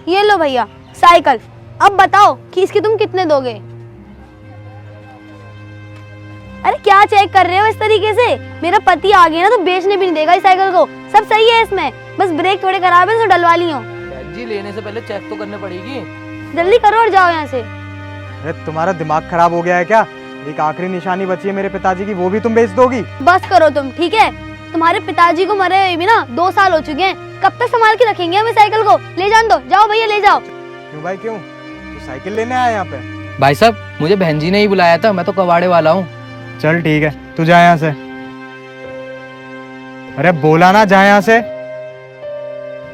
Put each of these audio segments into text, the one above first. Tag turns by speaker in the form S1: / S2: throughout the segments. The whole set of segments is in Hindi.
S1: ये लो भैया साइकिल। अब बताओ कि इसके तुम कितने दोगे? अरे क्या चेक कर रहे हो इस तरीके से? मेरा पति आ गया ना तो बेचने भी नहीं देगा इस साइकिल को। सब सही है इसमें, बस ब्रेक थोड़े खराब है तो डलवा ली हो।
S2: जी लेने से पहले चेक तो करनी पड़ेगी।
S1: जल्दी करो और जाओ यहाँ से।
S3: अरे तुम्हारा दिमाग खराब हो गया है क्या? एक आखिरी निशानी बची है मेरे पिताजी की, वो भी तुम बेच दोगी?
S1: बस करो तुम, ठीक है? तुम्हारे पिताजी को मरे हुए भी ना 2 साल हो चुके हैं। कब तक संभाल के रखेंगे हम इस साइकिल को? ले जान दो, जाओ भैया ले जाओ।
S3: क्यों भाई क्यों? तू साइकिल लेने आया यहाँ पे?
S2: भाई साहब मुझे बहन जी ने ही बुलाया था, मैं तो कबाड़े वाला हूँ।
S3: चल ठीक है, तू जा यहाँ से। अरे बोला ना जा यहाँ से।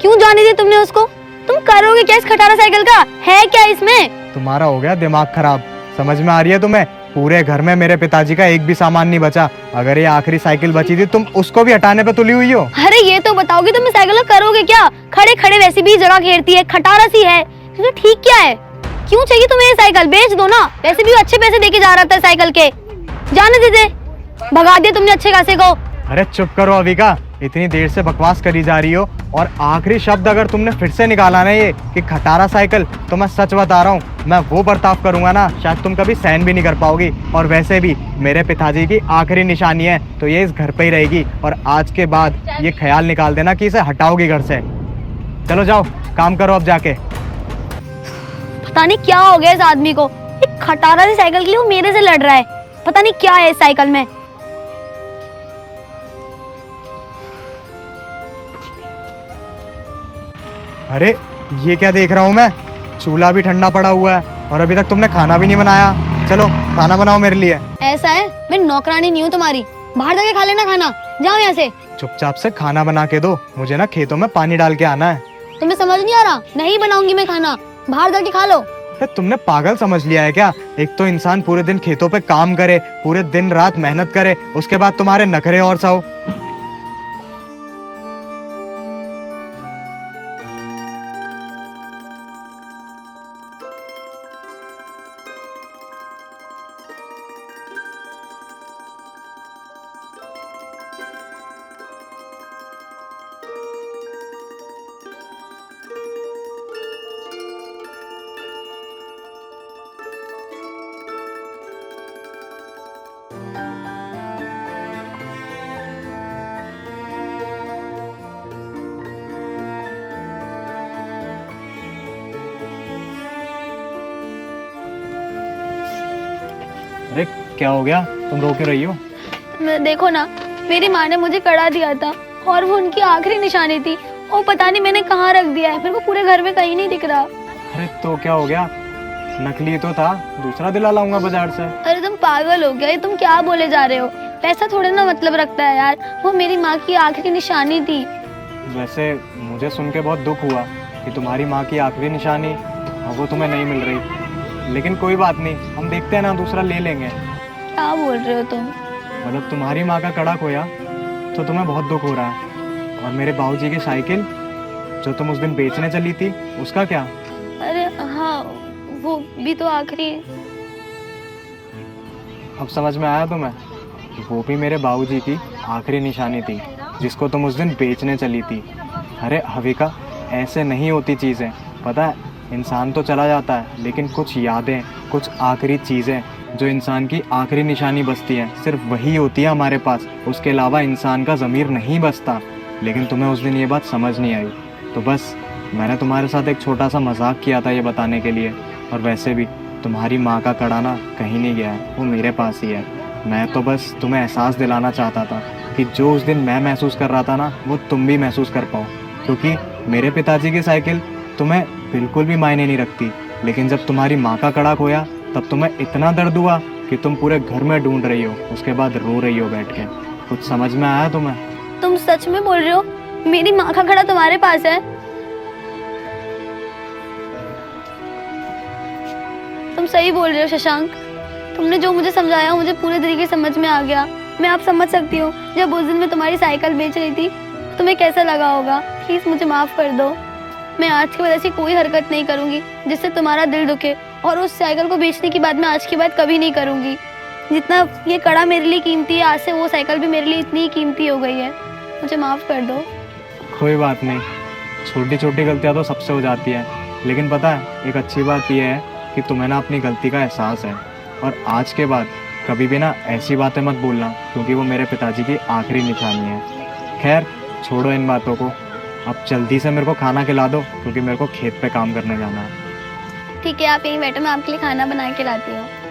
S1: क्यों जाने दिया तुमने उसको? तुम करोगे क्या इस खटारा साइकिल का? है क्या इसमें?
S3: तुम्हारा हो गया दिमाग खराब, समझ में आ रही है तुम्हें? पूरे घर में मेरे पिताजी का एक भी सामान नहीं बचा। अगर ये आखिरी साइकिल बची थी तुम उसको भी हटाने पे तुली हुई हो।
S1: अरे ये तो बताओगे तुम इस साइकिल को करोगे क्या? खड़े खड़े वैसे भी जगह घेरती है, खटारा सी है, तो ठीक क्या है? क्यों चाहिए तुम्हें ये साइकिल? बेच दो ना, वैसे भी अच्छे पैसे देके जा रहा था साइकिल के। जाने दे, भगा दिया तुमने अच्छे खासे को।
S3: अरे चुप करो अविका, इतनी देर से बकवास करी जा रही हो और आखिरी शब्द अगर तुमने फिर से निकाला ना ये कि खटारा साइकिल, तो मैं सच बता रहा हूँ, मैं वो बर्ताव करूंगा ना शायद तुम कभी सहन भी नहीं कर पाओगी। और वैसे भी मेरे पिताजी की आखिरी निशानी है तो ये इस घर पे ही रहेगी और आज के बाद ये ख्याल निकाल देना कि इसे हटाओगी घर से। चलो जाओ काम करो अब जाके।
S1: पता नहीं क्या हो गया इस आदमी को, एक खटारा सी साइकिल के लिए वो मेरे से लड़ रहा है। पता नहीं क्या है इस साइकिल में।
S3: अरे ये क्या देख रहा हूँ मैं? चूल्हा भी ठंडा पड़ा हुआ है और अभी तक तुमने खाना भी नहीं बनाया। चलो खाना बनाओ मेरे लिए।
S1: ऐसा है, मैं नौकरानी नहीं हूँ तुम्हारी, बाहर जाके खा लेना खाना। जाओ यहाँ से।
S3: चुपचाप से खाना बना के दो, मुझे ना खेतों में पानी डाल के आना है।
S1: तुम्हें समझ नहीं आ रहा? नहीं बनाऊंगी मैं खाना, बाहर जाके खा लो।
S3: अरे तुमने पागल समझ लिया है क्या? एक तो इंसान पूरे दिन खेतों पे काम करे, पूरे दिन रात मेहनत करे, उसके बाद तुम्हारे नखरे और सहो। अरे क्या हो गया, तुम रो क्यों रही हो?
S1: देखो ना, मेरी माँ ने मुझे कड़ा दिया था और वो उनकी आखिरी निशानी थी। वो पता नहीं मैंने कहाँ रख दिया है, मेरे को पूरे घर में कहीं नहीं दिख रहा।
S3: अरे तो क्या हो गया? नकली तो था, दूसरा दिला लाऊंगा बाजार से।
S1: अरे तुम पागल हो गया, ये तुम क्या बोले जा रहे हो? पैसा थोड़े ना मतलब रखता है यार, वो मेरी माँ की आखिरी निशानी थी।
S3: वैसे मुझे सुन के बहुत दुख हुआ कि तुम्हारी माँ की आखिरी निशानी अब वो तुम्हें नहीं मिल रही, लेकिन कोई बात नहीं, हम देखते हैं ना, दूसरा ले लेंगे।
S1: क्या बोल रहे हो तुम?
S3: मतलब तुम्हारी माँ का कड़ा खोया तो तुम्हें बहुत दुख हो रहा है, और मेरे बाबूजी की साइकिल जो तुम उस दिन बेचने चली थी उसका क्या?
S1: अरे हाँ, वो भी तो आखिरी।
S3: अब समझ में आया तुम्हें? वो भी मेरे बाबूजी की आखिरी निशानी थी जिसको तुम उस दिन बेचने चली थी। अरे हविका, ऐसे नहीं होती चीज़ें, पता है? इंसान तो चला जाता है लेकिन कुछ यादें, कुछ आखिरी चीज़ें जो इंसान की आखिरी निशानी बचती है, सिर्फ वही होती है हमारे पास। उसके अलावा इंसान का ज़मीर नहीं बचता। लेकिन तुम्हें उस दिन ये बात समझ नहीं आई, तो बस मैंने तुम्हारे साथ एक छोटा सा मजाक किया था ये बताने के लिए। और वैसे भी तुम्हारी माँ का कड़ा ना कहीं नहीं गया है, वो मेरे पास ही है। मैं तो बस तुम्हें एहसास दिलाना चाहता था कि जो उस दिन मैं महसूस कर रहा था ना, वो तुम भी महसूस कर पाओ। क्योंकि मेरे पिताजी की साइकिल तुम्हें बिल्कुल भी मायने नहीं रखती, लेकिन जब तुम्हारी माँ का कड़ा खोया तब तुम्हें इतना दर्द हुआ कि तुम पूरे घर में ढूंढ रही हो, उसके बाद रो रही हो बैठ के। कुछ समझ में आया तुम्हें?
S1: तुम सच में बोल रहे हो? मेरी माँ का कड़ा तुम्हारे पास है? तुम सही बोल रहे हो शशांक, तुमने जो मुझे समझाया मुझे पूरे तरीके समझ में आ गया। मैं आप समझ सकती हूँ जब उस दिन मैं तुम्हारी साइकिल बेच रही थी तुम्हें कैसा लगा होगा। प्लीज मुझे माफ कर दो, मैं आज के बाद ऐसी कोई हरकत नहीं करूंगी जिससे तुम्हारा दिल दुखे, और उस साइकिल को बेचने की बात मैं आज के बाद कभी नहीं करूंगी। जितना ये कड़ा मेरे लिए कीमती है, आज से वो साइकिल भी मेरे लिए इतनी ही कीमती हो गई है। मुझे माफ कर दो।
S3: कोई बात नहीं, छोटी छोटी गलतियाँ तो सबसे हो जाती है, लेकिन पता है एक अच्छी बात यह है कि तुम्हें ना अपनी गलती का एहसास है, और आज के बाद कभी भी ना ऐसी बातें मत बोलना, क्योंकि वो मेरे पिताजी की आखिरी निशानी है। खैर छोड़ो इन बातों को, अब जल्दी से मेरे को खाना खिला दो, क्योंकि मेरे को खेत पे काम करने जाना है।
S1: ठीक है, आप यहीं बैठो, मैं आपके लिए खाना बना के लाती हूँ।